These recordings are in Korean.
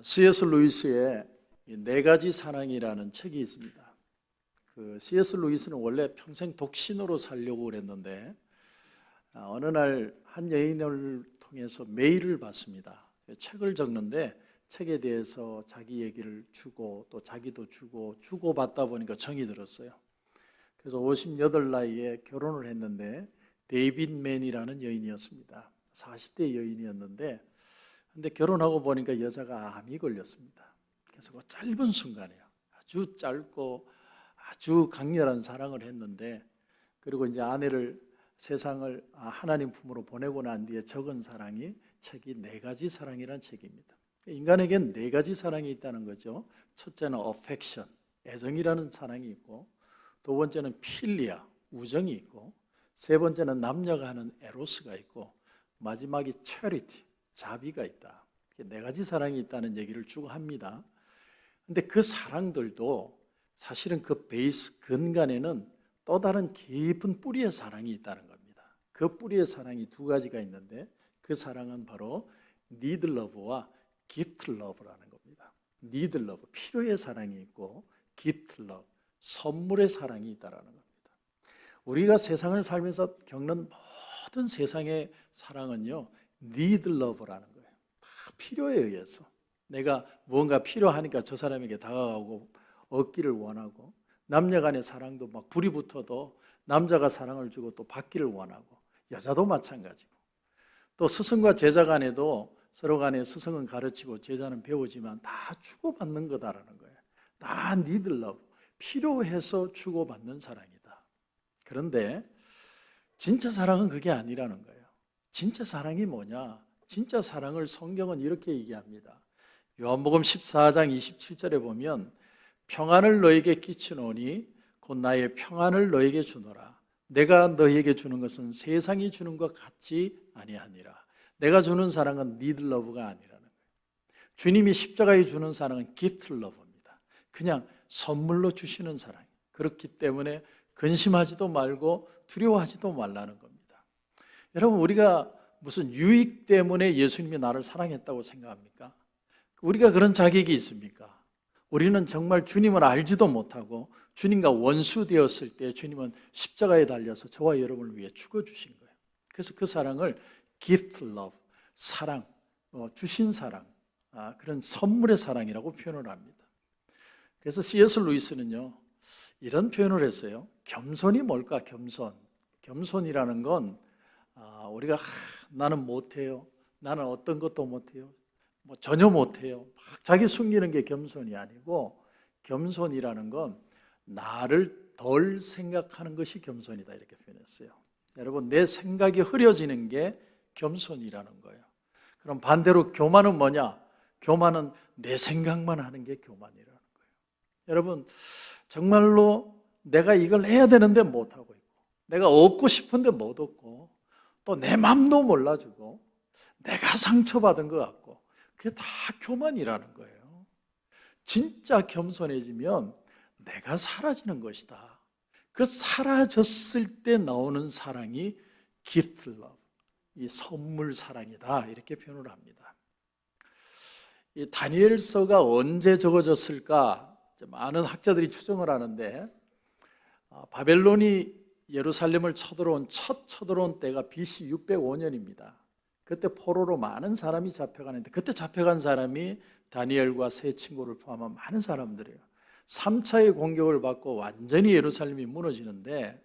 C.S. 루이스의 네 가지 사랑이라는 책이 있습니다. C.S. 루이스는 원래 평생 독신으로 살려고 그랬는데 어느 날 한 여인을 통해서 메일을 받습니다. 책을 적는데 책에 대해서 자기 얘기를 주고 또 자기도 주고 받다 보니까 정이 들었어요. 그래서 58 나이에 결혼을 했는데 데이빗 맨이라는 여인이었습니다. 40대 여인이었는데 근데 결혼하고 보니까 여자가 암이 걸렸습니다. 그래서 그 짧은 순간에 아주 짧고 아주 강렬한 사랑을 했는데, 그리고 이제 아내를 세상을 하나님 품으로 보내고 난 뒤에 적은 사랑이 책이 네 가지 사랑이라는 책입니다. 인간에겐 네 가지 사랑이 있다는 거죠. 첫째는 affection, 애정이라는 사랑이 있고, 두 번째는 필리아, 우정이 있고, 세 번째는 남녀가 하는 에로스가 있고, 마지막이 charity, 자비가 있다. 네 가지 사랑이 있다는 얘기를 쭉 합니다. 근데 그 사랑들도 사실은 그 베이스 근간에는 또 다른 깊은 뿌리의 사랑이 있다는 겁니다. 그 뿌리의 사랑이 두 가지가 있는데 그 사랑은 바로 need love와 gift love라는 겁니다. need love, 필요의 사랑이 있고 gift love, 선물의 사랑이 있다는 겁니다. 우리가 세상을 살면서 겪는 모든 세상의 사랑은요, need love라는 거예요. 다 필요에 의해서 내가 무언가 필요하니까 저 사람에게 다가가고 얻기를 원하고, 남녀 간의 사랑도 막 불이 붙어도 남자가 사랑을 주고 또 받기를 원하고, 여자도 마찬가지고, 또 스승과 제자 간에도 서로 간에 스승은 가르치고 제자는 배우지만 다 주고받는 거다라는 거예요. 다 need love, 필요해서 주고받는 사랑이다. 그런데 진짜 사랑은 그게 아니라는 거예요. 진짜 사랑이 뭐냐? 진짜 사랑을 성경은 이렇게 얘기합니다. 요한복음 14장 27절에 보면 평안을 너에게 끼치노니 곧 나의 평안을 너에게 주노라. 내가 너에게 주는 것은 세상이 주는 것 같지 아니하니라. 내가 주는 사랑은 need love가 아니라는 거예요. 주님이 십자가에 주는 사랑은 gift love입니다. 그냥 선물로 주시는 사랑. 그렇기 때문에 근심하지도 말고 두려워하지도 말라는 겁니다. 여러분, 우리가 무슨 유익 때문에 예수님이 나를 사랑했다고 생각합니까? 우리가 그런 자격이 있습니까? 우리는 정말 주님을 알지도 못하고 주님과 원수 되었을 때 주님은 십자가에 달려서 저와 여러분을 위해 죽어주신 거예요. 그래서 그 사랑을 gift love, 사랑, 주신 사랑, 그런 선물의 사랑이라고 표현을 합니다. 그래서 C.S. 루이스는요, 이런 표현을 했어요. 겸손이 뭘까? 겸손이라는 건 우리가 나는 못해요, 나는 어떤 것도 못해요, 전혀 못해요, 자기 숨기는 게 겸손이 아니고, 겸손이라는 건 나를 덜 생각하는 것이 겸손이다, 이렇게 표현했어요. 여러분, 내 생각이 흐려지는 게 겸손이라는 거예요. 그럼 반대로 교만은 뭐냐? 교만은 내 생각만 하는 게 교만이라는 거예요. 여러분, 정말로 내가 이걸 해야 되는데 못하고 있고, 내가 얻고 싶은데 못 얻고, 또 내 맘도 몰라주고, 내가 상처받은 것 같고, 그게 다 교만이라는 거예요. 진짜 겸손해지면 내가 사라지는 것이다. 그 사라졌을 때 나오는 사랑이 gift love, 이 선물 사랑이다, 이렇게 표현을 합니다. 이 다니엘서가 언제 적어졌을까? 많은 학자들이 추정을 하는데, 바벨론이 예루살렘을 쳐들어온 때가 BC 605년입니다. 그때 포로로 많은 사람이 잡혀가는데, 그때 잡혀간 사람이 다니엘과 세 친구를 포함한 많은 사람들이에요. 3차의 공격을 받고 완전히 예루살렘이 무너지는데,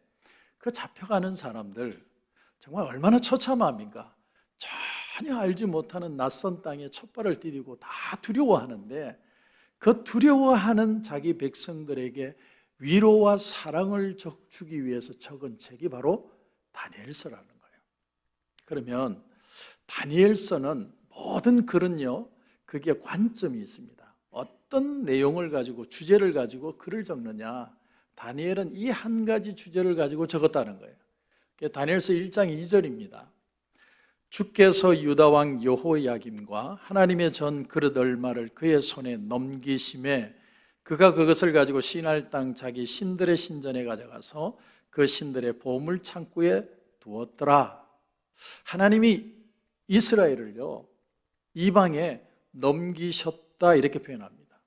그 잡혀가는 사람들 정말 얼마나 처참합니까? 전혀 알지 못하는 낯선 땅에 첫 발을 디디고 다 두려워하는데, 그 두려워하는 자기 백성들에게 위로와 사랑을 주기 위해서 적은 책이 바로 다니엘서라는 거예요. 그러면 다니엘서는 모든 글은요, 그게 관점이 있습니다. 어떤 내용을 가지고, 주제를 가지고 글을 적느냐? 다니엘은 이 한 가지 주제를 가지고 적었다는 거예요. 다니엘서 1장 2절입니다. 주께서 유다왕 여호야김과 하나님의 전 그릇 얼마를 그의 손에 넘기심에 그가 그것을 가지고 시날 땅 자기 신들의 신전에 가져가서 그 신들의 보물 창고에 두었더라. 하나님이 이스라엘을요, 이방에 넘기셨다 없다 이렇게 표현합니다.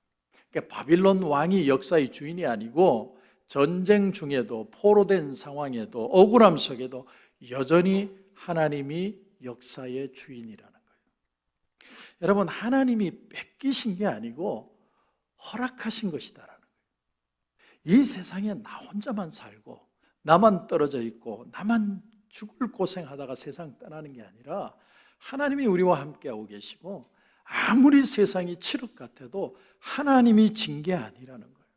그러니까 바빌론 왕이 역사의 주인이 아니고 전쟁 중에도 포로된 상황에도 억울함 속에도 여전히 하나님이 역사의 주인이라는 거예요. 여러분, 하나님이 뺏기신 게 아니고 허락하신 것이다라는 거예요. 이 세상에 나 혼자만 살고 나만 떨어져 있고 나만 죽을 고생하다가 세상 떠나는 게 아니라 하나님이 우리와 함께하고 계시고 아무리 세상이 칠흑 같아도 하나님이 진 게 아니라는 거예요.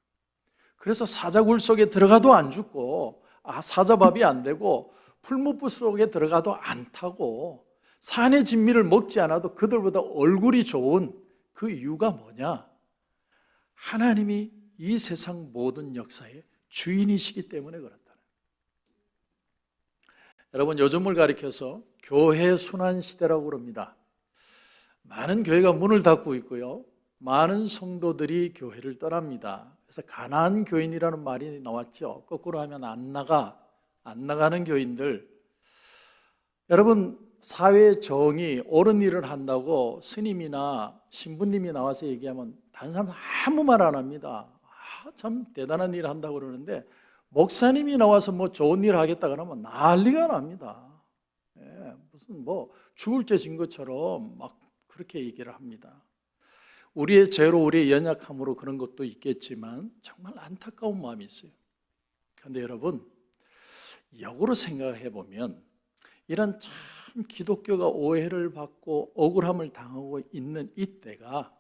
그래서 사자굴 속에 들어가도 안 죽고 사자밥이 안 되고 풀무불 속에 들어가도 안 타고 산의 진미를 먹지 않아도 그들보다 얼굴이 좋은 그 이유가 뭐냐? 하나님이 이 세상 모든 역사의 주인이시기 때문에 그렇다는 거예요. 여러분, 요즘을 가리켜서 교회 순환 시대라고 그럽니다. 많은 교회가 문을 닫고 있고요, 많은 성도들이 교회를 떠납니다. 그래서 가난한 교인이라는 말이 나왔죠. 거꾸로 하면 안 나가는 교인들. 여러분, 사회 정의, 옳은 일을 한다고 스님이나 신부님이 나와서 얘기하면 다른 사람은 아무 말 안 합니다. 참 대단한 일을 한다고 그러는데 목사님이 나와서 뭐 좋은 일 하겠다 그러면 난리가 납니다. 무슨 뭐 죽을 죄 진 것처럼 막 그렇게 얘기를 합니다. 우리의 죄로, 우리의 연약함으로 그런 것도 있겠지만 정말 안타까운 마음이 있어요. 그런데 여러분, 역으로 생각해 보면 이런 참 기독교가 오해를 받고 억울함을 당하고 있는 이때가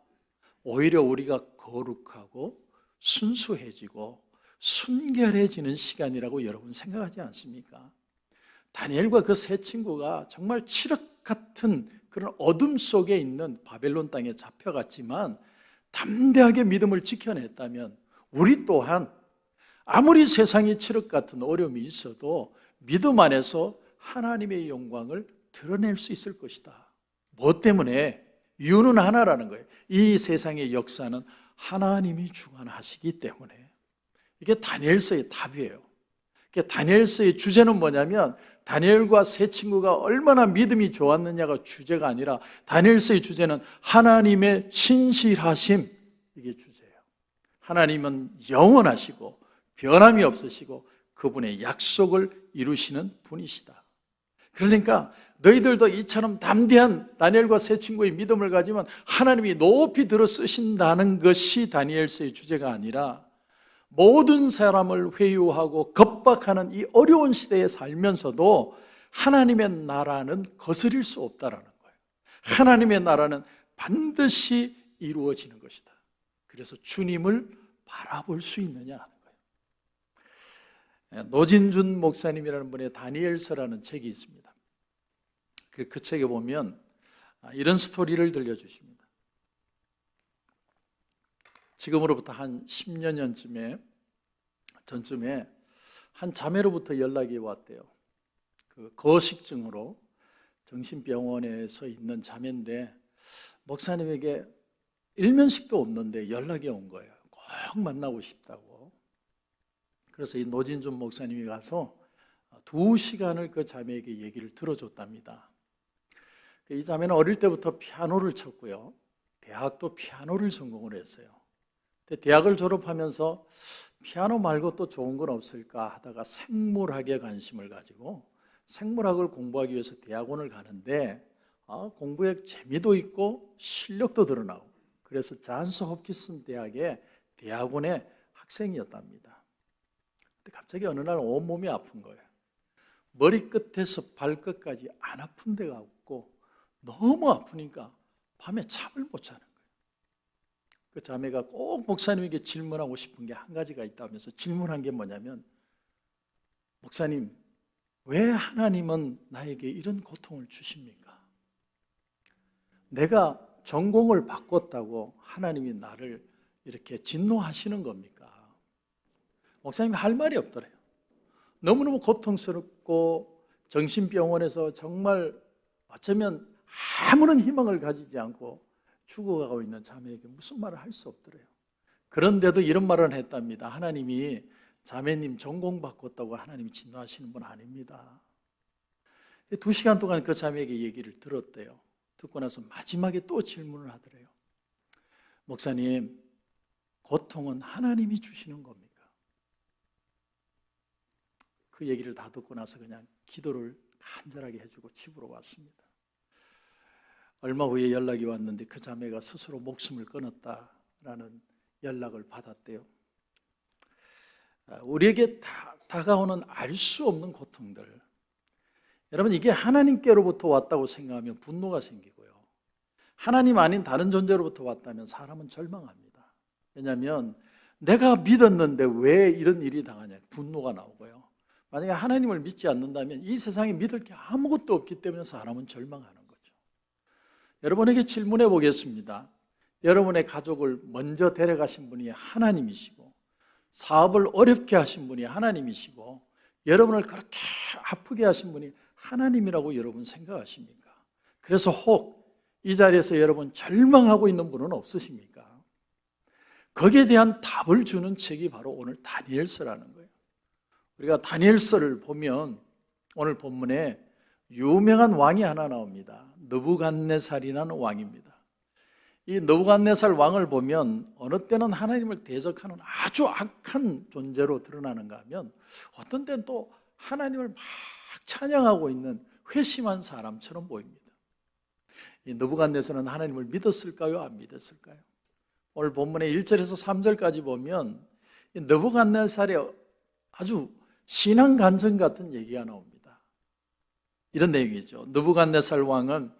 오히려 우리가 거룩하고 순수해지고 순결해지는 시간이라고 여러분 생각하지 않습니까? 다니엘과 그 세 친구가 정말 칠흑 같은 그런 어둠 속에 있는 바벨론 땅에 잡혀갔지만 담대하게 믿음을 지켜냈다면 우리 또한 아무리 세상이 칠흑 같은 어려움이 있어도 믿음 안에서 하나님의 영광을 드러낼 수 있을 것이다. 뭐 때문에? 이유는 하나라는 거예요. 이 세상의 역사는 하나님이 주관하시기 때문에. 이게 다니엘서의 답이에요. 다니엘서의 주제는 뭐냐면 다니엘과 세 친구가 얼마나 믿음이 좋았느냐가 주제가 아니라 다니엘서의 주제는 하나님의 신실하심, 이게 주제예요. 하나님은 영원하시고 변함이 없으시고 그분의 약속을 이루시는 분이시다. 그러니까 너희들도 이처럼 담대한 다니엘과 세 친구의 믿음을 가지면 하나님이 높이 들어 쓰신다는 것이 다니엘서의 주제가 아니라 모든 사람을 회유하고 겁박하는 이 어려운 시대에 살면서도 하나님의 나라는 거스릴 수 없다라는 거예요. 하나님의 나라는 반드시 이루어지는 것이다. 그래서 주님을 바라볼 수 있느냐 하는 거예요. 노진준 목사님이라는 분의 다니엘서라는 책이 있습니다. 그 책에 보면 이런 스토리를 들려주십니다. 지금으로부터 한 10여 년 전쯤에 한 자매로부터 연락이 왔대요. 그 거식증으로 정신병원에서 있는 자매인데 목사님에게 일면식도 없는데 연락이 온 거예요. 꼭 만나고 싶다고. 그래서 이 노진준 목사님이 가서 2시간을 그 자매에게 얘기를 들어줬답니다. 이 자매는 어릴 때부터 피아노를 쳤고요, 대학도 피아노를 전공을 했어요. 대학을 졸업하면서 피아노 말고 또 좋은 건 없을까 하다가 생물학에 관심을 가지고 생물학을 공부하기 위해서 대학원을 가는데 공부에 재미도 있고 실력도 드러나고, 그래서 잔스 홉킨스 대학의 대학원의 학생이었답니다. 근데 갑자기 어느 날 온몸이 아픈 거예요. 머리끝에서 발끝까지 안 아픈 데가 없고 너무 아프니까 밤에 잠을 못 자는 거예요. 그 자매가 꼭 목사님에게 질문하고 싶은 게 한 가지가 있다면서 질문한 게 뭐냐면, 목사님, 왜 하나님은 나에게 이런 고통을 주십니까? 내가 전공을 바꿨다고 하나님이 나를 이렇게 진노하시는 겁니까? 목사님이 할 말이 없더래요. 너무너무 고통스럽고 정신병원에서 정말 어쩌면 아무런 희망을 가지지 않고 죽어가고 있는 자매에게 무슨 말을 할 수 없더래요. 그런데도 이런 말을 했답니다. 하나님이 자매님 전공 바꿨다고 하나님이 진노하시는 분 아닙니다. 2시간 동안 그 자매에게 얘기를 들었대요. 듣고 나서 마지막에 또 질문을 하더래요. 목사님, 고통은 하나님이 주시는 겁니까? 그 얘기를 다 듣고 나서 그냥 기도를 간절하게 해주고 집으로 왔습니다. 얼마 후에 연락이 왔는데 그 자매가 스스로 목숨을 끊었다라는 연락을 받았대요. 우리에게 다가오는 알 수 없는 고통들, 여러분, 이게 하나님께로부터 왔다고 생각하면 분노가 생기고요, 하나님 아닌 다른 존재로부터 왔다면 사람은 절망합니다. 왜냐하면 내가 믿었는데 왜 이런 일이 당하냐, 분노가 나오고요. 만약에 하나님을 믿지 않는다면 이 세상에 믿을 게 아무것도 없기 때문에 사람은 절망하는 거죠. 여러분에게 질문해 보겠습니다. 여러분의 가족을 먼저 데려가신 분이 하나님이시고, 사업을 어렵게 하신 분이 하나님이시고, 여러분을 그렇게 아프게 하신 분이 하나님이라고 여러분 생각하십니까? 그래서 혹 이 자리에서 여러분 절망하고 있는 분은 없으십니까? 거기에 대한 답을 주는 책이 바로 오늘 다니엘서라는 거예요. 우리가 다니엘서를 보면 오늘 본문에 유명한 왕이 하나 나옵니다. 느부갓네살이라는 왕입니다. 이 느부갓네살 왕을 보면 어느 때는 하나님을 대적하는 아주 악한 존재로 드러나는가 하면 어떤 때는 또 하나님을 막 찬양하고 있는 회심한 사람처럼 보입니다. 이 느부갓네살은 하나님을 믿었을까요? 안 믿었을까요? 오늘 본문의 1절에서 3절까지 보면 이 느부갓네살의 아주 신앙 간증 같은 얘기가 나옵니다. 이런 내용이죠. 느부갓네살 왕은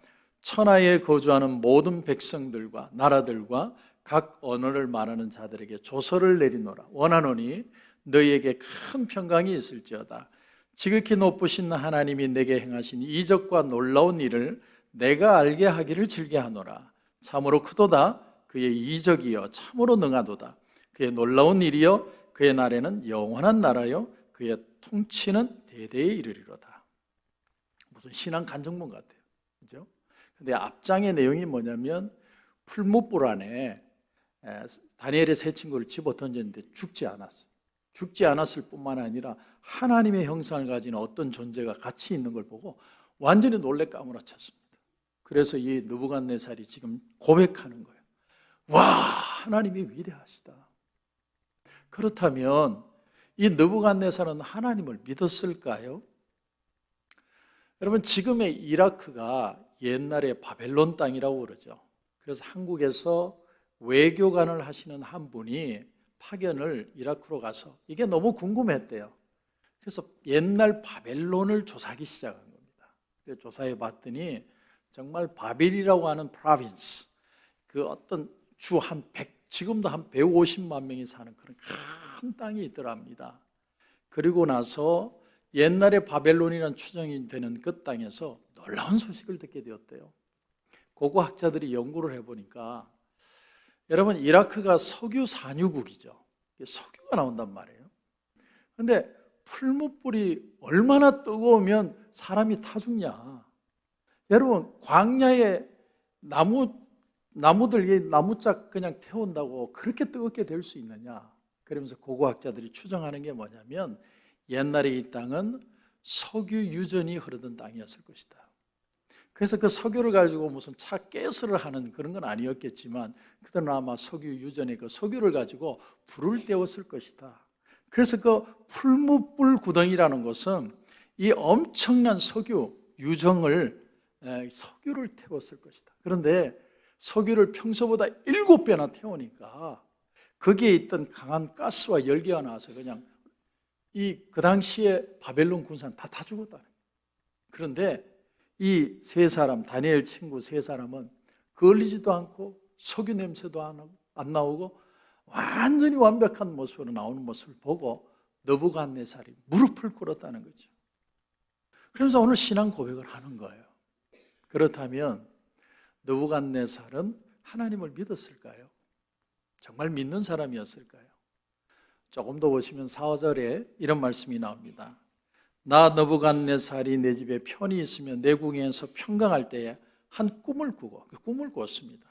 천하에 거주하는 모든 백성들과 나라들과 각 언어를 말하는 자들에게 조서를 내리노라. 원하노니 너희에게 큰 평강이 있을지어다. 지극히 높으신 하나님이 내게 행하신 이적과 놀라운 일을 내가 알게 하기를 즐겨하노라. 참으로 크도다. 그의 이적이여 참으로 능하도다. 그의 놀라운 일이여 그의 날에는 영원한 나라여 그의 통치는 대대에 이르리로다. 무슨 신앙 간증문 같아요, 그죠? 근데 앞장의 내용이 뭐냐면 풀무불 안에 다니엘의 세 친구를 집어 던졌는데 죽지 않았어요. 죽지 않았을 뿐만 아니라 하나님의 형상을 가진 어떤 존재가 같이 있는 걸 보고 완전히 놀래 까무라쳤습니다. 그래서 이 느부갓네살이 지금 고백하는 거예요. 와, 하나님이 위대하시다. 그렇다면 이 느부갓네살은 하나님을 믿었을까요? 여러분, 지금의 이라크가 옛날에 바벨론 땅이라고 그러죠. 그래서 한국에서 외교관을 하시는 한 분이 파견을 이라크로 가서 이게 너무 궁금했대요. 그래서 옛날 바벨론을 조사하기 시작한 겁니다. 조사해 봤더니 정말 바벨이라고 하는 프로빈스, 그 어떤 주 한 100, 지금도 한 150만 명이 사는 그런 큰 땅이 있더랍니다. 그리고 나서 옛날에 바벨론이라는 추정이 되는 그 땅에서 놀라운 소식을 듣게 되었대요. 고고학자들이 연구를 해보니까 여러분, 이라크가 석유 산유국이죠. 석유가 나온단 말이에요. 그런데 풀무불이 얼마나 뜨거우면 사람이 타 죽냐. 여러분, 광야에 나무들 나무짝 그냥 태운다고 그렇게 뜨겁게 될 수 있느냐. 그러면서 고고학자들이 추정하는 게 뭐냐면 옛날에 이 땅은 석유 유전이 흐르던 땅이었을 것이다. 그래서 그 석유를 가지고 무슨 차 가스를 하는 그런 건 아니었겠지만 그들은 아마 석유 유전의 그 석유를 가지고 불을 때웠을 것이다. 그래서 그 풀무불 구덩이라는 것은 이 엄청난 석유 유정을 석유를 태웠을 것이다. 그런데 석유를 평소보다 7배나 태우니까 거기에 있던 강한 가스와 열기가 나와서 그냥 그 당시에 바벨론 군사는 다 죽었다는 거예요. 그런데 이 세 사람, 다니엘 친구 세 사람은 걸리지도 않고 석유 냄새도 안 나오고 완전히 완벽한 모습으로 나오는 모습을 보고 느부갓네살이 무릎을 꿇었다는 거죠. 그러면서 오늘 신앙 고백을 하는 거예요. 그렇다면 느부갓네살은 하나님을 믿었을까요? 정말 믿는 사람이었을까요? 조금 더 보시면 4절에 이런 말씀이 나옵니다. 나 느부갓네살이 내 집에 편히 있으며 내 궁에서 평강할 때에 한 꿈을 꾸고, 꿈을 꿨습니다.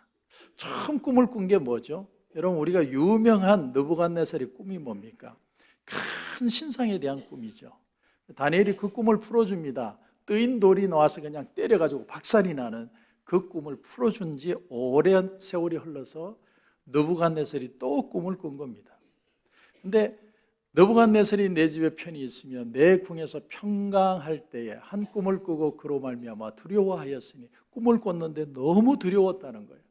처음 꿈을 꾼 게 뭐죠? 여러분, 우리가 유명한 느부갓네살의 꿈이 뭡니까? 큰 신상에 대한 꿈이죠. 다니엘이 그 꿈을 풀어줍니다. 뜨인 돌이 나와서 그냥 때려가지고 박살이 나는 그 꿈을 풀어준 지 오랜 세월이 흘러서 느부갓네살이 또 꿈을 꾼 겁니다. 근데 느부갓네살이 내 집에 편히 있으면 내 궁에서 평강할 때에 한 꿈을 꾸고 그로 말미암아 두려워하였으니, 꿈을 꿨는데 너무 두려웠다는 거예요.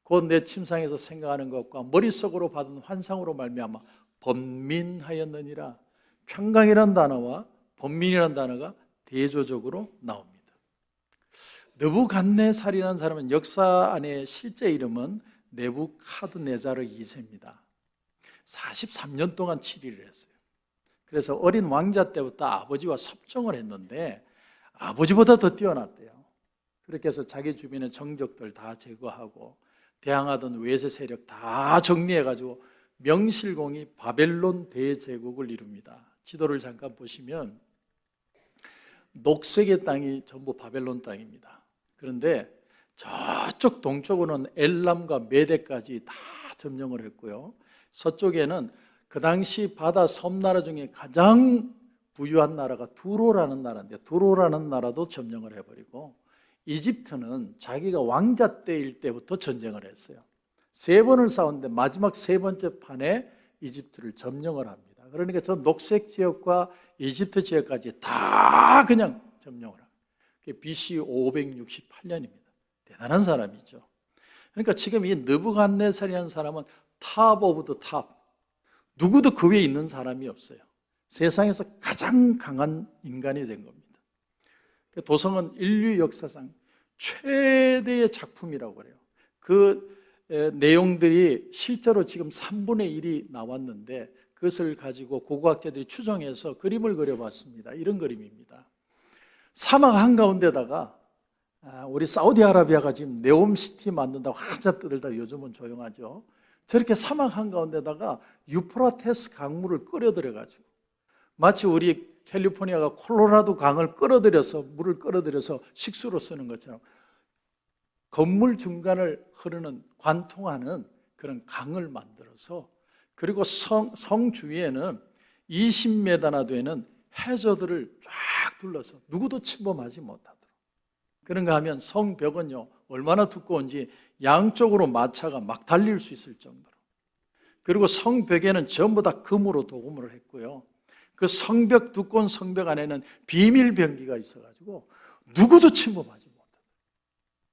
곧 내 침상에서 생각하는 것과 머릿속으로 받은 환상으로 말미암아 번민하였느니라. 평강이라는 단어와 번민이라는 단어가 대조적으로 나옵니다. 느부갓네살이라는 사람은 역사 안에 실제 이름은 네부카드네자르 2세입니다. 43년 동안 치리를 했어요. 그래서 어린 왕자 때부터 아버지와 섭정을 했는데 아버지보다 더 뛰어났대요. 그렇게 해서 자기 주변의 정적들 다 제거하고 대항하던 외세 세력 다 정리해가지고 명실공히 바벨론 대제국을 이룹니다. 지도를 잠깐 보시면 녹색의 땅이 전부 바벨론 땅입니다. 그런데 저쪽 동쪽으로는 엘람과 메대까지 다 점령을 했고요. 서쪽에는 그 당시 바다 섬나라 중에 가장 부유한 나라가 두로라는 나라인데, 두로라는 나라도 점령을 해버리고, 이집트는 자기가 왕자 때일 때부터 전쟁을 했어요. 3번을 싸웠는데 마지막 3번째 판에 이집트를 점령을 합니다. 그러니까 저 녹색 지역과 이집트 지역까지 다 그냥 점령을 합니다. 그게 BC 568년입니다. 대단한 사람이죠. 그러니까 지금 이 느부갓네살이라는 사람은 탑 오브 더 탑, 누구도 그 위에 있는 사람이 없어요. 세상에서 가장 강한 인간이 된 겁니다. 도성은 인류 역사상 최대의 작품이라고 그래요. 그 내용들이 실제로 지금 3분의 1이 나왔는데 그것을 가지고 고고학자들이 추정해서 그림을 그려봤습니다. 이런 그림입니다. 사막 한가운데다가 우리 사우디아라비아가 지금 네옴시티 만든다고 한참 떠들다 요즘은 조용하죠. 저렇게 사막 한가운데다가 유프라테스 강물을 끌어들여가지고, 마치 우리 캘리포니아가 콜로라도 강을 끌어들여서 물을 끌어들여서 식수로 쓰는 것처럼 건물 중간을 흐르는 관통하는 그런 강을 만들어서, 그리고 성 주위에는 20m나 되는 해저들을 쫙 둘러서 누구도 침범하지 못하도록. 그런가 하면 성벽은요 얼마나 두꺼운지 양쪽으로 마차가 막 달릴 수 있을 정도로. 그리고 성벽에는 전부 다 금으로 도금을 했고요. 그 성벽, 두꺼운 성벽 안에는 비밀 병기가 있어가지고 누구도 침범하지 못하도록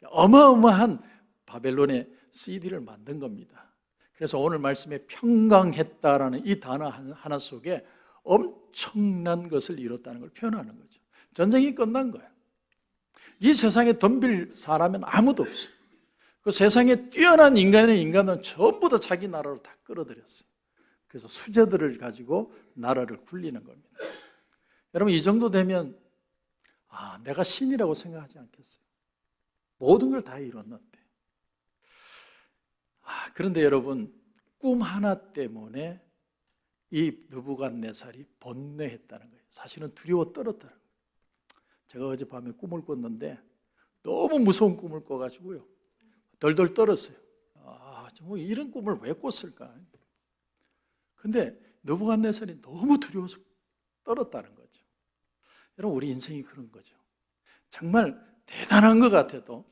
어마어마한 바벨론의 CD를 만든 겁니다. 그래서 오늘 말씀에 평강했다라는 이 단어 하나 속에 엄청난 것을 이뤘다는 걸 표현하는 거죠. 전쟁이 끝난 거예요. 이 세상에 덤빌 사람은 아무도 없어요. 그 세상에 뛰어난 인간은 전부 다 자기 나라로 다 끌어들였어요. 그래서 수제들을 가지고 나라를 굴리는 겁니다. 여러분, 이 정도 되면 내가 신이라고 생각하지 않겠어요? 모든 걸 다 이뤘는데. 그런데 여러분, 꿈 하나 때문에 이 느부갓네살이 번뇌했다는 거예요. 사실은 두려워 떨었다는 거예요. 제가 어젯밤에 꿈을 꿨는데 너무 무서운 꿈을 꿔가지고요 덜덜 떨었어요. 정말 이런 꿈을 왜 꿨을까? 근데 느부갓네살이 너무 두려워서 떨었다는 거죠. 여러분, 우리 인생이 그런 거죠. 정말 대단한 것 같아도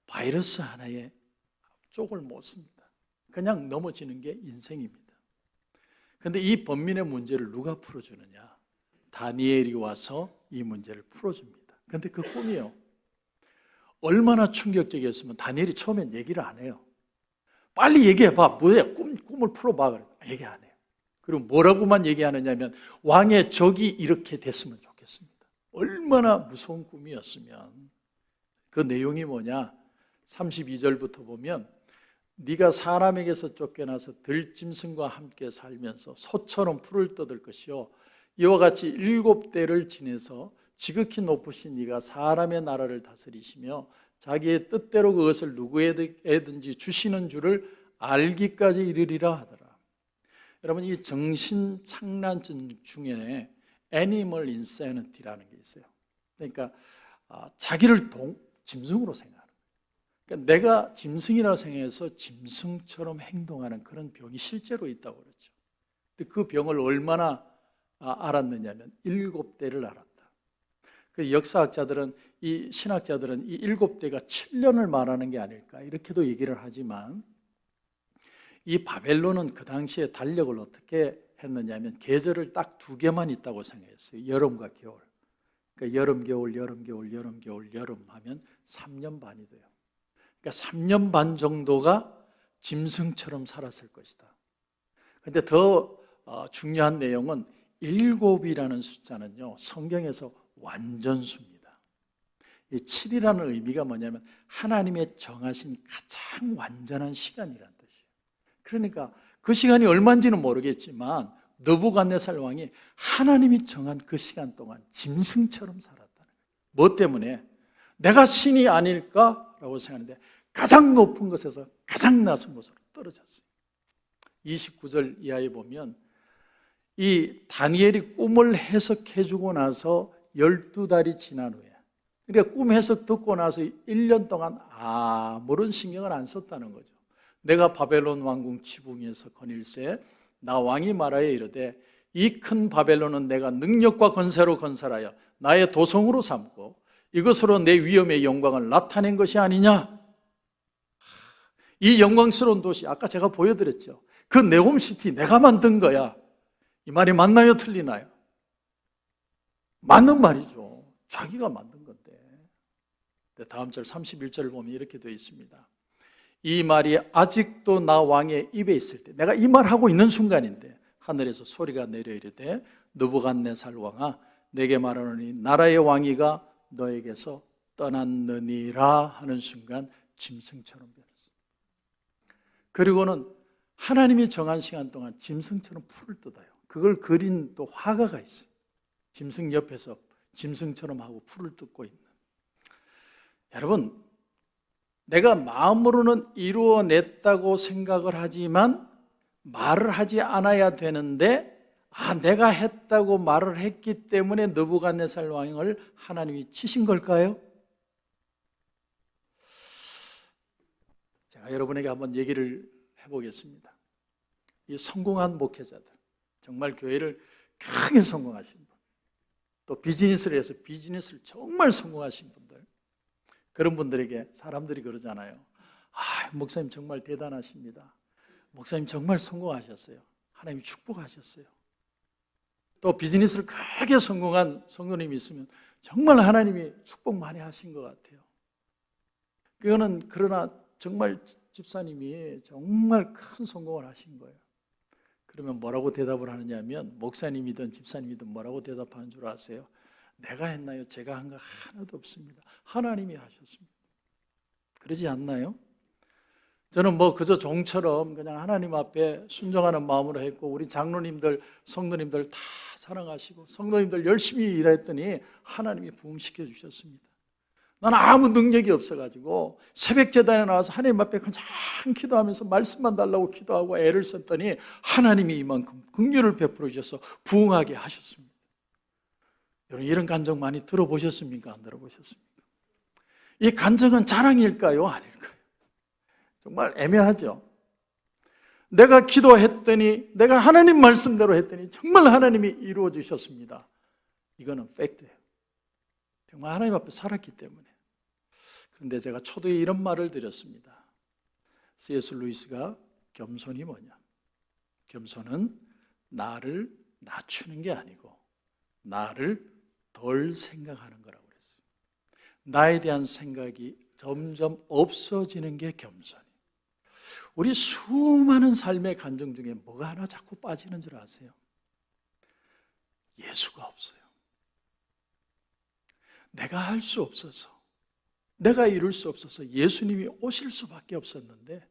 바이러스 하나에 쪽을 못 씁니다. 그냥 넘어지는 게 인생입니다. 그런데 이 번민의 문제를 누가 풀어주느냐? 다니엘이 와서 이 문제를 풀어줍니다. 그런데 그 꿈이요, 얼마나 충격적이었으면 다니엘이 처음엔 얘기를 안 해요. 빨리 얘기해봐. 뭐야? 꿈을 풀어봐. 그래. 얘기 안 해요. 그리고 뭐라고만 얘기하느냐면 왕의 적이 이렇게 됐으면 좋겠습니다. 얼마나 무서운 꿈이었으면. 그 내용이 뭐냐? 32절부터 보면 네가 사람에게서 쫓겨나서 들짐승과 함께 살면서 소처럼 풀을 뜯을 것이요 이와 같이 7대를 지내서 지극히 높으신 네가 사람의 나라를 다스리시며 자기의 뜻대로 그것을 누구에든지 주시는 줄을 알기까지 이르리라 하더라. 여러분, 이 정신착란증 중에 애니멀 인세니티라는 게 있어요. 그러니까 자기를 짐승으로 생각하는 거예요. 그러니까 내가 짐승이라고 생각해서 짐승처럼 행동하는 그런 병이 실제로 있다고 그러죠. 근데 그 병을 얼마나 알았느냐면 7대를 알았다. 그 역사학자들은, 이 신학자들은 이 7대가 7년을 말하는 게 아닐까 이렇게도 얘기를 하지만 이 바벨론은 그 당시에 달력을 어떻게 했느냐면 계절을 딱 두 개만 있다고 생각했어요. 여름과 겨울. 그러니까 여름, 겨울, 여름, 겨울, 여름, 겨울, 여름 하면 3년 반이 돼요. 그러니까 3년 반 정도가 짐승처럼 살았을 것이다. 그런데 더 중요한 내용은 7이라는 숫자는요, 성경에서 완전수입니다. 이 7이라는 의미가 뭐냐면 하나님의 정하신 가장 완전한 시간이라는 뜻이에요. 그러니까 그 시간이 얼마인지는 모르겠지만 느부갓네살 왕이 하나님이 정한 그 시간 동안 짐승처럼 살았다는 거예요. 뭐 때문에? 내가 신이 아닐까라고 생각하는데 가장 높은 곳에서 가장 낮은 곳으로 떨어졌어요. 29절 이하에 보면 이 다니엘이 꿈을 해석해 주고 나서 12달이 지난 후에, 그러니까 꿈 해석 듣고 나서 1년 동안 아무런 신경을 안 썼다는 거죠. 내가 바벨론 왕궁 지붕에서 거닐세 나 왕이 말하여 이르되 이 큰 바벨론은 내가 능력과 권세로 건설하여 나의 도성으로 삼고 이것으로 내 위엄의 영광을 나타낸 것이 아니냐. 이 영광스러운 도시, 아까 제가 보여드렸죠. 그 네옴시티 내가 만든 거야. 이 말이 맞나요? 틀리나요? 맞는 말이죠. 자기가 만든 건데. 다음 절 31절을 보면 이렇게 되어 있습니다. 이 말이 아직도 나 왕의 입에 있을 때, 내가 이 말하고 있는 순간인데 하늘에서 소리가 내려 이르되 느부갓네살 왕아 내게 말하노니 나라의 왕위가 너에게서 떠났느니라 하는 순간 짐승처럼 변했어요. 그리고는 하나님이 정한 시간 동안 짐승처럼 풀을 뜯어요. 그걸 그린 또 화가가 있어요. 짐승 옆에서 짐승처럼 하고 풀을 뜯고 있는. 여러분, 내가 마음으로는 이루어냈다고 생각을 하지만 말을 하지 않아야 되는데 내가 했다고 말을 했기 때문에 느부갓네살 왕을 하나님이 치신 걸까요? 제가 여러분에게 한번 얘기를 해보겠습니다. 이 성공한 목회자들, 정말 교회를 크게 성공하신 분, 또 비즈니스를 해서 비즈니스를 정말 성공하신 분들, 그런 분들에게 사람들이 그러잖아요. 목사님 정말 대단하십니다. 목사님 정말 성공하셨어요. 하나님 축복하셨어요. 또 비즈니스를 크게 성공한 성도님이 있으면 정말 하나님이 축복 많이 하신 것 같아요. 그거는 그러나 정말 집사님이 정말 큰 성공을 하신 거예요. 그러면 뭐라고 대답을 하느냐면 목사님이든 집사님이든 뭐라고 대답하는 줄 아세요? 내가 했나요? 제가 한 거 하나도 없습니다. 하나님이 하셨습니다. 그러지 않나요? 저는 그저 종처럼 그냥 하나님 앞에 순종하는 마음으로 했고 우리 장로님들, 성도님들 다 사랑하시고 성도님들 열심히 일했더니 하나님이 부흥시켜 주셨습니다. 나는 아무 능력이 없어가지고 새벽 제단에 나와서 하나님 앞에 그냥 기도하면서 말씀만 달라고 기도하고 애를 썼더니 하나님이 이만큼 긍휼을 베풀어 주셔서 부흥하게 하셨습니다. 여러분 이런 간증 많이 들어보셨습니까? 안 들어보셨습니까? 이 간증은 자랑일까요? 아닐까요? 정말 애매하죠. 내가 기도했더니 내가 하나님 말씀대로 했더니 정말 하나님이 이루어 주셨습니다. 이거는 팩트예요. 정말 하나님 앞에 살았기 때문에. 그런데 제가 초도에 이런 말을 드렸습니다. C.S. 루이스가 겸손이 뭐냐? 겸손은 나를 낮추는 게 아니고 나를 덜 생각하는 거라고 그랬어요. 나에 대한 생각이 점점 없어지는 게 겸손이에요. 우리 수많은 삶의 간증 중에 뭐가 하나 자꾸 빠지는 줄 아세요? 예수가 없어요. 내가 할 수 없어서, 내가 이룰 수 없어서 예수님이 오실 수밖에 없었는데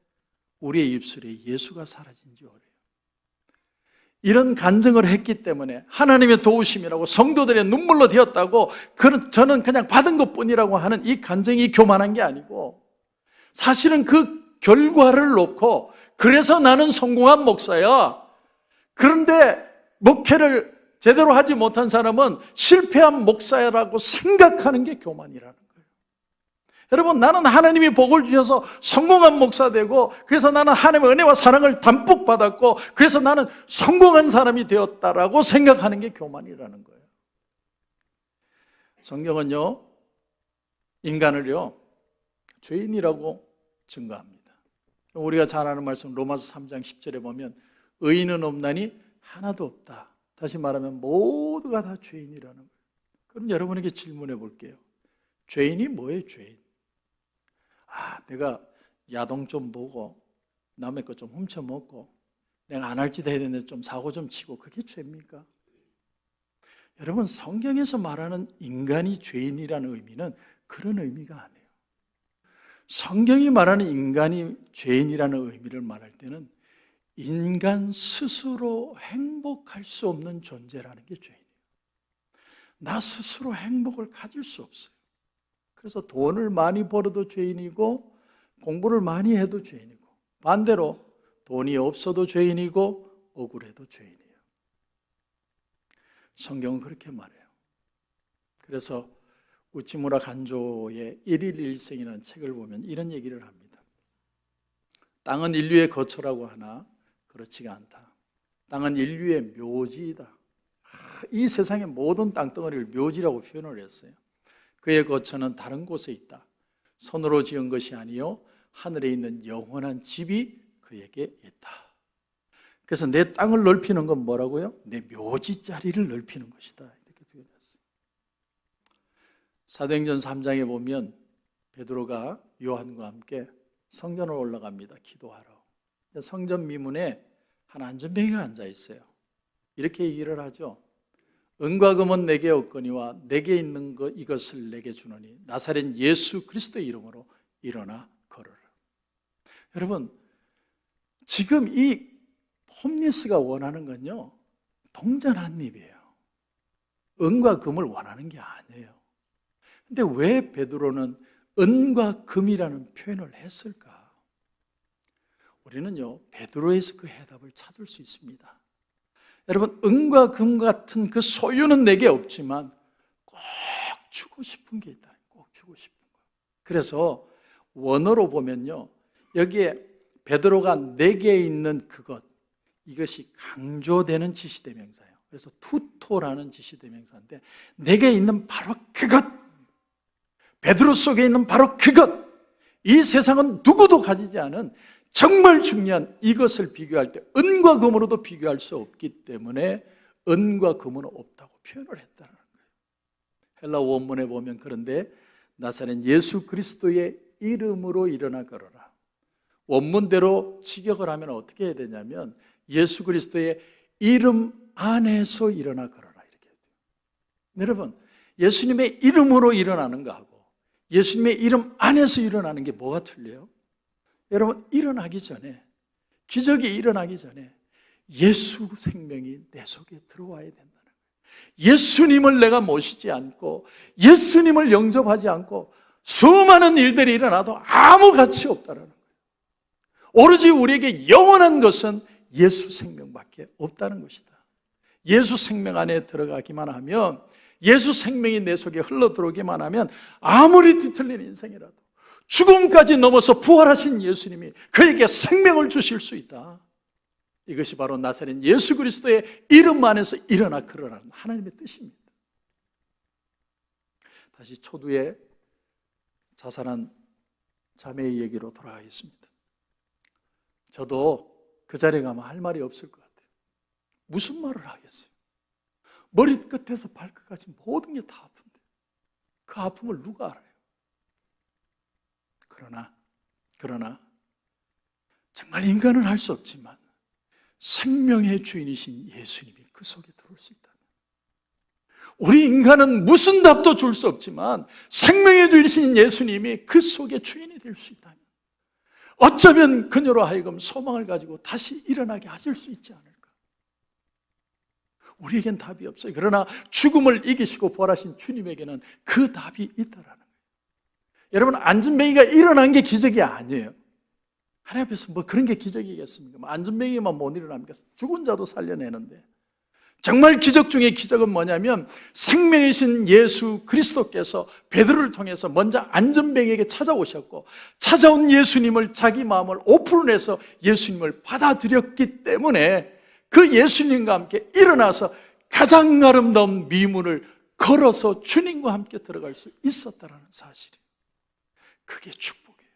우리의 입술에 예수가 사라진 지 오래요. 이런 간증을 했기 때문에 하나님의 도우심이라고 성도들의 눈물로 되었다고 저는 그냥 받은 것뿐이라고 하는 이 간증이 교만한 게 아니고 사실은 그 결과를 놓고 그래서 나는 성공한 목사야. 그런데 목회를 제대로 하지 못한 사람은 실패한 목사라고 생각하는 게 교만이라는 거예요. 여러분 나는 하나님이 복을 주셔서 성공한 목사 되고 그래서 나는 하나님의 은혜와 사랑을 담뿍 받았고 그래서 나는 성공한 사람이 되었다라고 생각하는 게 교만이라는 거예요. 성경은요 인간을요 죄인이라고 증거합니다. 우리가 잘 아는 말씀 로마서 3장 10절에 보면 의인은 없나니 하나도 없다. 다시 말하면 모두가 다 죄인이라는 거예요. 그럼 여러분에게 질문해 볼게요. 죄인이 뭐예요, 죄인? 내가 야동 좀 보고 남의 것 좀 훔쳐먹고 내가 안 할 짓 해야 되는데 좀 사고 좀 치고 그게 죄입니까? 여러분, 성경에서 말하는 인간이 죄인이라는 의미는 그런 의미가 아니에요. 성경이 말하는 인간이 죄인이라는 의미를 말할 때는 인간 스스로 행복할 수 없는 존재라는 게 죄인이에요. 나 스스로 행복을 가질 수 없어요. 그래서 돈을 많이 벌어도 죄인이고 공부를 많이 해도 죄인이고, 반대로 돈이 없어도 죄인이고 억울해도 죄인이에요. 성경은 그렇게 말해요. 그래서 우치무라 간조의 1일 1생이라는 책을 보면 이런 얘기를 합니다. 땅은 인류의 거처라고 하나 그렇지가 않다. 땅은 인류의 묘지이다. 이 세상의 모든 땅덩어리를 묘지라고 표현을 했어요. 그의 거처는 다른 곳에 있다. 손으로 지은 것이 아니요 하늘에 있는 영원한 집이 그에게 있다. 그래서 내 땅을 넓히는 건 뭐라고요? 내 묘지 자리를 넓히는 것이다. 이렇게 표현했어요. 사도행전 3장에 보면 베드로가 요한과 함께 성전으로 올라갑니다. 기도하러. 성전 미문에 한 안전뱅이가 앉아 있어요. 이렇게 얘기를 하죠. 은과 금은 내게 없거니와 내게 있는 것 이것을 내게 주노니 나사렛 예수 그리스도의 이름으로 일어나 걸어라. 여러분, 지금 이 홈리스가 원하는 건요, 동전 한 입이에요. 은과 금을 원하는 게 아니에요. 근데 왜 베드로는 은과 금이라는 표현을 했을까? 우리는요, 베드로에서 그 해답을 찾을 수 있습니다. 여러분, 은과 금 같은 그 소유는 내게 없지만 꼭 주고 싶은 게 있다. 꼭 주고 싶은 거. 그래서 원어로 보면요, 여기에 베드로가 내게 있는 그것, 이것이 강조되는 지시대명사예요. 그래서 투토라는 지시대명사인데 내게 있는 바로 그것, 베드로 속에 있는 바로 그것, 이 세상은 누구도 가지지 않은 정말 중요한 이것을 비교할 때 은과 금으로도 비교할 수 없기 때문에 은과 금은 없다고 표현을 했다는 거예요. 헬라 원문에 보면 그런데 나사렛 예수 그리스도의 이름으로 일어나 걸어라. 원문대로 직역을 하면 어떻게 해야 되냐면 예수 그리스도의 이름 안에서 일어나 걸어라 이렇게 해야 돼요. 여러분, 예수님의 이름으로 일어나는 거하고 예수님의 이름 안에서 일어나는 게 뭐가 틀려요? 여러분, 일어나기 전에, 기적이 일어나기 전에 예수 생명이 내 속에 들어와야 된다는 거예요. 예수님을 내가 모시지 않고 예수님을 영접하지 않고 수많은 일들이 일어나도 아무 가치 없다는 거예요. 오로지 우리에게 영원한 것은 예수 생명밖에 없다는 것이다. 예수 생명 안에 들어가기만 하면, 예수 생명이 내 속에 흘러 들어오기만 하면 아무리 뒤틀린 인생이라도 죽음까지 넘어서 부활하신 예수님이 그에게 생명을 주실 수 있다. 이것이 바로 나사렛 예수 그리스도의 이름 안에서 일어나 걸어라는 하나님의 뜻입니다. 다시 초두에 자살한 자매의 얘기로 돌아가겠습니다. 저도 그 자리에 가면 할 말이 없을 것 같아요. 무슨 말을 하겠어요? 머리끝에서 발끝까지 모든 게 다 아픈데 그 아픔을 누가 알아요? 그러나 정말 인간은 할 수 없지만 생명의 주인이신 예수님이 그 속에 들어올 수 있다면, 우리 인간은 무슨 답도 줄 수 없지만 생명의 주인이신 예수님이 그 속에 주인이 될 수 있다면 어쩌면 그녀로 하여금 소망을 가지고 다시 일어나게 하실 수 있지 않을까? 우리에겐 답이 없어요. 그러나 죽음을 이기시고 부활하신 주님에게는 그 답이 있다라는 거예요. 여러분, 안전뱅이가 일어난 게 기적이 아니에요. 하나님 앞에서 뭐 그런 게 기적이겠습니까? 안전뱅이만 못 일어납니까? 죽은 자도 살려내는데. 정말 기적 중에 기적은 뭐냐면 생명이신 예수 그리스도께서 베드로를 통해서 먼저 안전뱅이에게 찾아오셨고, 찾아온 예수님을 자기 마음을 오픈해서 예수님을 받아들였기 때문에 그 예수님과 함께 일어나서 가장 아름다운 미문을 걸어서 주님과 함께 들어갈 수 있었다는 사실이에요. 그게 축복이에요.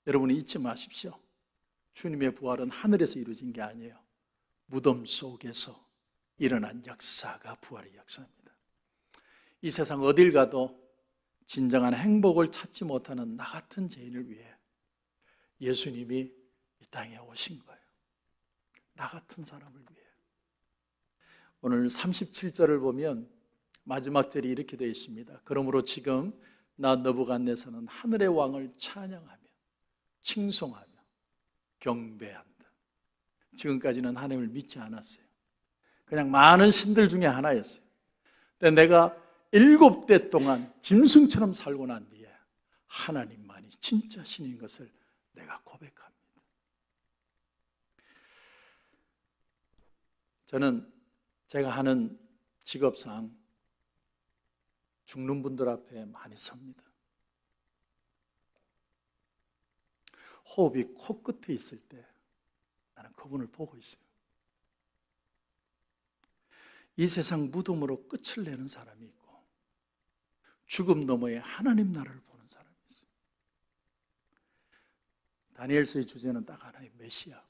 여러분이 잊지 마십시오. 주님의 부활은 하늘에서 이루어진 게 아니에요. 무덤 속에서 일어난 역사가 부활의 역사입니다. 이 세상 어딜 가도 진정한 행복을 찾지 못하는 나 같은 죄인을 위해 예수님이 이 땅에 오신 거예요. 나 같은 사람을 위해. 오늘 37절을 보면 마지막 절이 이렇게 되어 있습니다. 그러므로 지금 나 느부갓네살은 하늘의 왕을 찬양하며 칭송하며 경배한다. 지금까지는 하나님을 믿지 않았어요. 그냥 많은 신들 중에 하나였어요. 근데 내가 7대 동안 짐승처럼 살고 난 뒤에 하나님만이 진짜 신인 것을 내가 고백합니다. 저는 제가 하는 직업상 죽는 분들 앞에 많이 섭니다. 호흡이 코끝에 있을 때 나는 그분을 보고 있어요. 이 세상 무덤으로 끝을 내는 사람이 있고 죽음 너머에 하나님 나라를 보는 사람이 있어요. 다니엘서의 주제는 딱 하나의 메시아.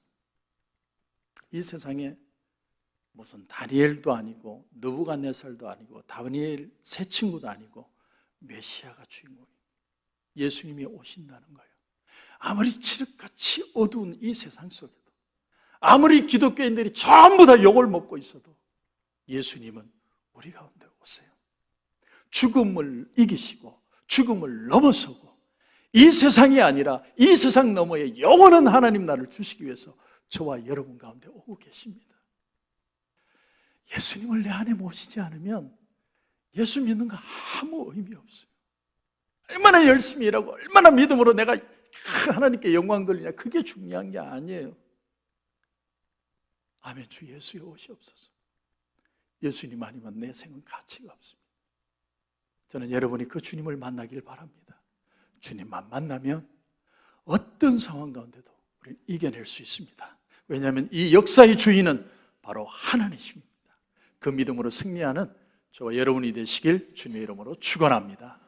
이 세상에 무슨 다니엘도 아니고 느부갓네살도 아니고 다니엘 세 친구도 아니고 메시아가 주인공이에요. 예수님이 오신다는 거예요. 아무리 칠흑같이 어두운 이 세상 속에도, 아무리 기독교인들이 전부 다 욕을 먹고 있어도 예수님은 우리 가운데 오세요. 죽음을 이기시고 죽음을 넘어서고 이 세상이 아니라 이 세상 너머에 영원한 하나님 나라를 주시기 위해서 저와 여러분 가운데 오고 계십니다. 예수님을 내 안에 모시지 않으면 예수 믿는 거 아무 의미 없어요. 얼마나 열심히 일하고 얼마나 믿음으로 내가 하나님께 영광 돌리냐, 그게 중요한 게 아니에요. 아멘. 주 예수의 오시옵소서. 예수님 아니면 내 생은 가치가 없습니다. 저는 여러분이 그 주님을 만나길 바랍니다. 주님만 만나면 어떤 상황 가운데도 우리는 이겨낼 수 있습니다. 왜냐하면 이 역사의 주인은 바로 하나님이십니다. 그 믿음으로 승리하는 저와 여러분이 되시길 주님의 이름으로 축원합니다.